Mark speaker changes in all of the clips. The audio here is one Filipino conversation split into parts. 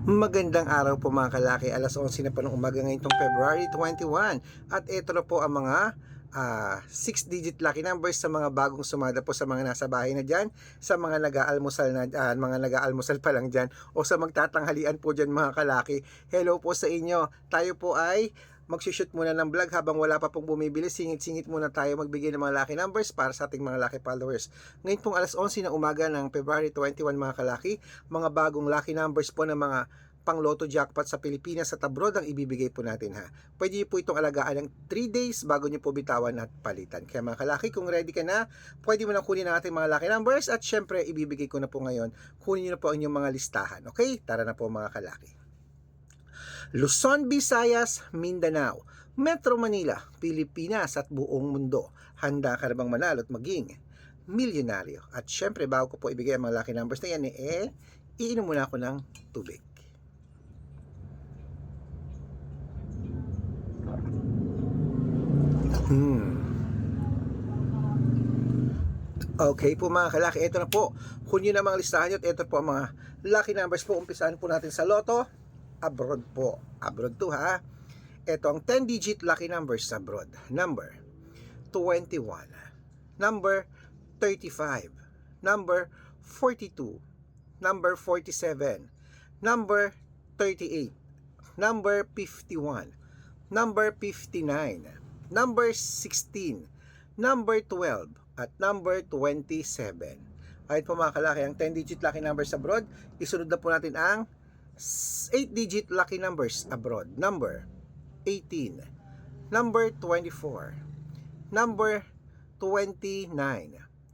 Speaker 1: Magandang araw po mga kalaki, alas 11 na po ng umaga ngayon itong February 21. At ito na po ang mga 6-digit lucky numbers sa mga bagong sumada po, sa mga nasa bahay na dyan, sa mga nag-aalmusal na mga nag-aalmusal pa lang dyan, o sa magtatanghalian po dyan mga kalaki. Hello po sa inyo. Tayo po ay magsushoot muna ng vlog habang wala pa pong bumibili. Singit-singit muna tayo magbigay ng mga lucky numbers para sa ating mga lucky followers. Ngayon pong alas 11 ng umaga ng February 21 mga kalaki, mga bagong lucky numbers po ng mga pang Lotto jackpot sa Pilipinas at abroad ang ibibigay po natin ha. Pwede niyo po itong alagaan ng 3 days bago niyo po bitawan at palitan. Kaya mga kalaki, kung ready ka na, pwede mo na kunin ang ating mga lucky numbers at syempre ibibigay ko na po ngayon. Kunin niyo na po ang inyong mga listahan. Okay? Tara na po mga kalaki. Luzon, Visayas, Mindanao, Metro Manila, Pilipinas at buong mundo. Handa ka na bang manalo at maging milyonaryo? At syempre bago ko po ibigay ang mga lucky numbers na yan, iinom muna ako ng tubig. Okay po mga kalaki, ito na po. Kunin na mga listahan nyo at ito po ang mga lucky numbers po. Umpisahan po natin sa Lotto. Abroad po. Abroad to ha. Ito ang 10-digit lucky numbers sa abroad. Number 21. Number 35. Number 42. Number 47. Number 38. Number 51. Number 59. Number 16. Number 12. At number 27. Ayun po mga kalaki, ang 10-digit lucky numbers abroad. Isunod na po natin ang 8-digit lucky numbers abroad. Number 18. Number 24. Number 29.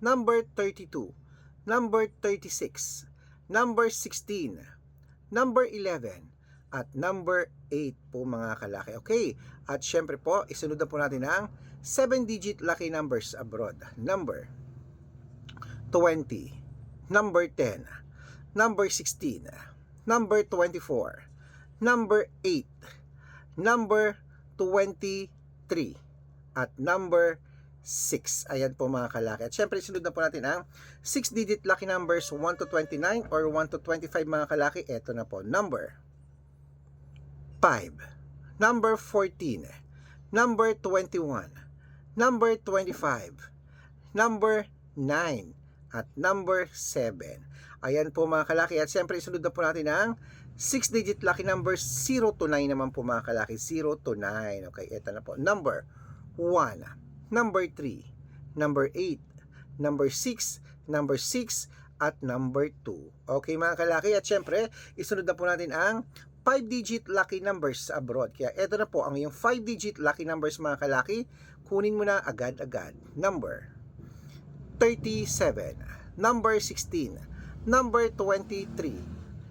Speaker 1: Number 32. Number 36. Number 16. Number 11. At number 8 po mga kalaki. Okay, at syempre po, isunod na po natin ang 7-digit lucky numbers abroad. Number 20. Number 10. Number 16. Number 24. Number 8. Number 23. At number 6. Ayan po mga kalaki. At syempre isunod na po natin ang 6-digit lucky numbers 1 to 29 or 1 to 25 mga kalaki. Ito na po. Number 5. Number 14. Number 21. Number 25. Number 9. At number 7. Ayan po mga kalaki. At siyempre isunod na po natin ang 6-digit lucky numbers 0 to 9 naman po mga kalaki. 0 to 9. Okay, ito na po. Number 1. Number 3. Number 8. Number 6. Number 6. At number 2. Okay mga kalaki. At siyempre isunod na po natin ang 5-digit lucky numbers abroad. Kaya ito na po ang iyong 5-digit lucky numbers mga kalaki. Kunin mo na agad-agad. Number 37. Number 16. Number 23.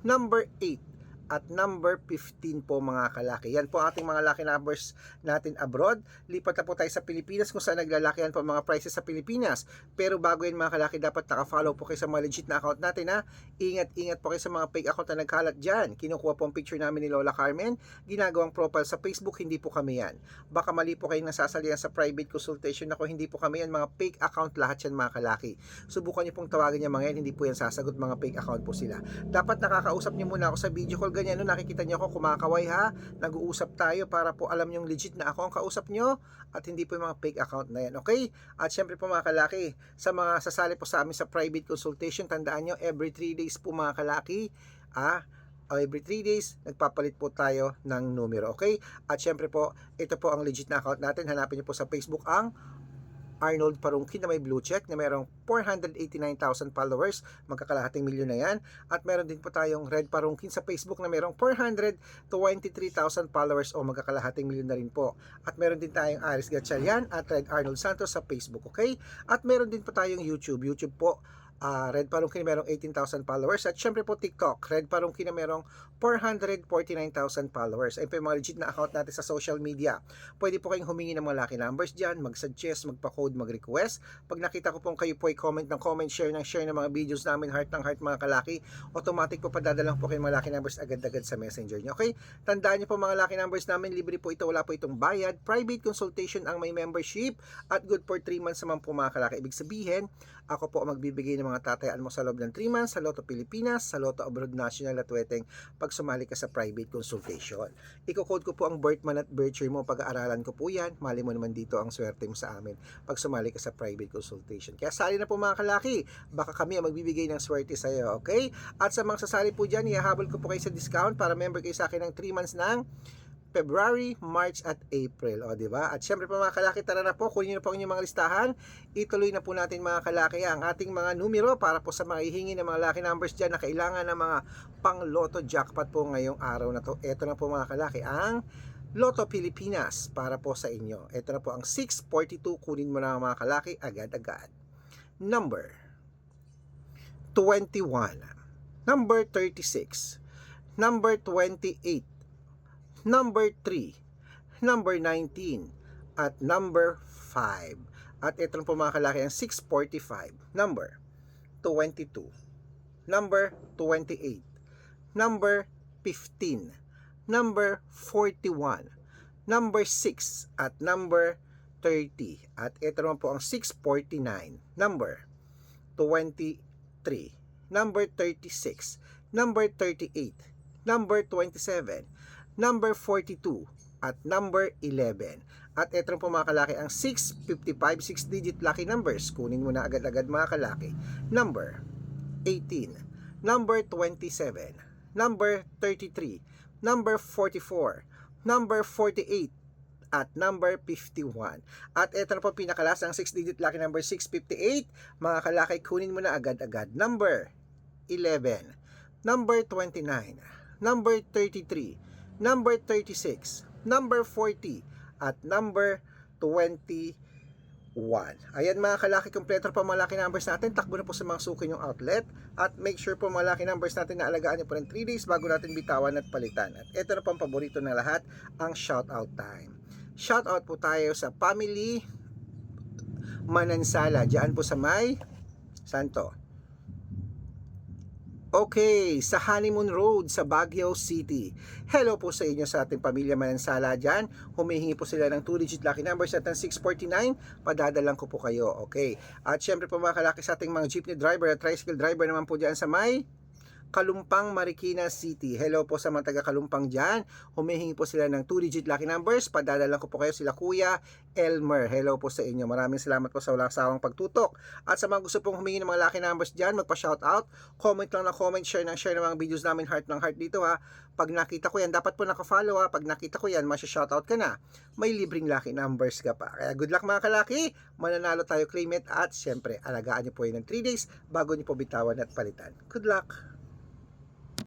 Speaker 1: Number 8. At number 15 po mga kalaki. Yan po ating mga lucky numbers natin abroad. Lipat na po tayo sa Pilipinas kung saan naglalakihan po mga prices sa Pilipinas. Pero bago yan mga kalaki, dapat naka-follow po kayo sa mga legit na account natin ha. Ingat-ingat po kayo sa mga fake account na nagkalat dyan. Kinukuha po ang picture namin ni Lola Carmen. Ginagawang profile sa Facebook, hindi po kami yan. Baka mali po kayong nasasalihan sa private consultation. Ako, hindi po kami yan. Mga fake account lahat yan mga kalaki. Subukan niyo pong tawagin niya mga yan. Hindi po yan sasagot, mga fake account po sila. Dapat nakakausap niyo muna ako sa video call. Ganyan, no, nakikita niyo ako kumakaway ha, nag-uusap tayo para po alam yung legit na ako ang kausap niyo at hindi po yung mga fake account na yan, okay? At syempre po mga kalaki, sa mga sasali po sa amin sa private consultation, tandaan niyo every 3 days po mga kalaki, every 3 days, nagpapalit po tayo ng numero, okay? At syempre po, ito po ang legit na account natin. Hanapin niyo po sa Facebook ang Arnold Parungkin na may blue check na mayroong 489,000 followers, magkakalahating milyon na yan. At meron din po tayong Red Parungkin sa Facebook na mayroong 423,000 followers o magkakalahating milyon na rin po. At meron din tayong Aris Gatchalian at Red Arnold Santos sa Facebook, okay? At meron din po tayong YouTube po, Red Parungkin na merong 18,000 followers. At syempre po TikTok, Red Parungkin na merong 449,000 followers. Ayun po yung mga legit na account natin sa social media. Pwede po kayong humingi ng mga lucky numbers dyan, mag-suggest, magpa-code, mag-request. Pag nakita ko pong kayo po ay comment ng comment, share ng mga videos namin, heart ng heart mga kalaki, automatic po padadalang po kayo mga lucky numbers agad-agad sa messenger nyo. Okay? Tandaan nyo po mga lucky numbers namin, libre po ito, wala po itong bayad. Private consultation ang may membership at good for 3 months naman po mga kalaki. Ibig sabihin, ako po magbibigay ng mga tatayaan mo sa loob ng 3 months sa Lotto Pilipinas, sa Lotto Abroad National at Weteng pag sumali ka sa private consultation. Iko-code ko po ang birth month at birth year mo, pag-aaralan ko po yan. Mali mo naman dito ang swerte mo sa amin pag sumali ka sa private consultation. Kaya sali na po mga kalaki, baka kami ang magbibigay ng swerte sa iyo, okay? At sa mga sasali po dyan, ihahabol ko po kayo sa discount para member kayo sa akin ng 3 months ng February, March at April. O, di ba? At syempre po mga kalaki, tara na po, kunin niyo na po ang inyong mga listahan. Ituloy na po natin mga kalaki ang ating mga numero para po sa mga hihingi ng mga lucky numbers dyan na kailangan ng mga pang Lotto jackpot po ngayong araw na to. Ito na po mga kalaki, ang Lotto Pilipinas para po sa inyo. Ito na po ang 642, kunin mo na mga kalaki agad-agad. Number 21, number 36, number 28, number 3, number 19, at number 5. At ito lang po mga kalaki ang 645, number 22, number 28, number 15, number 41, number 6, at number 30. At ito naman po ang 649, number 23, number 36, number 38, number 27, number 42, at number 11. At ito po mga kalaki ang 655, 6-digit lucky numbers. Kunin mo na agad-agad mga kalaki. Number 18, number 27, number 33, number 44, number 48, at number 51. At ito na po pinakalas ang 6-digit lucky number 658. Mga kalaki, kunin mo na agad-agad. Number 11, number 29, number 33, number 36, number 40, at number 21. Ayan mga kalaki, kompleto po mga lucky numbers natin. Takbo na po sa mga suki yung outlet. At make sure po mga lucky numbers natin na alagaan nyo po ng 3 days bago natin bitawan at palitan. At ito na po ang paborito ng lahat, ang shoutout time. Shoutout po tayo sa family Manansala. Diyan po sa may Santo. Okay, sa Honeymoon Road sa Baguio City. Hello po sa inyo sa ating pamilya Manansala dyan. Humihingi po sila ng 2-digit lucky numbers at ng 649. Padadalang ko po kayo. Okay. At syempre po mga kalaki sa ating mga jeepney driver at tricycle driver naman po dyan sa may Kalumpang, Marikina City. Hello po sa mga taga Kalumpang dyan. Humihingi po sila ng 2-digit lucky numbers. Padadalang ko po kayo sila Kuya Elmer. Hello po sa inyo. Maraming salamat po sa walang sawang pagtutok. At sa mga gusto pong humingi ng mga lucky numbers dyan, magpa-shoutout. Comment lang na comment, share ng mga videos namin, heart ng heart dito ha. Pag nakita ko yan, dapat po nakafollow ha. Pag nakita ko yan, masya-shoutout ka na. May libreng lucky numbers ka pa. Kaya good luck mga kalaki. Mananalo tayo, claim it. At syempre, alagaan nyo po yan ng 3 days bago nyo po bitawan at palitan. Good luck!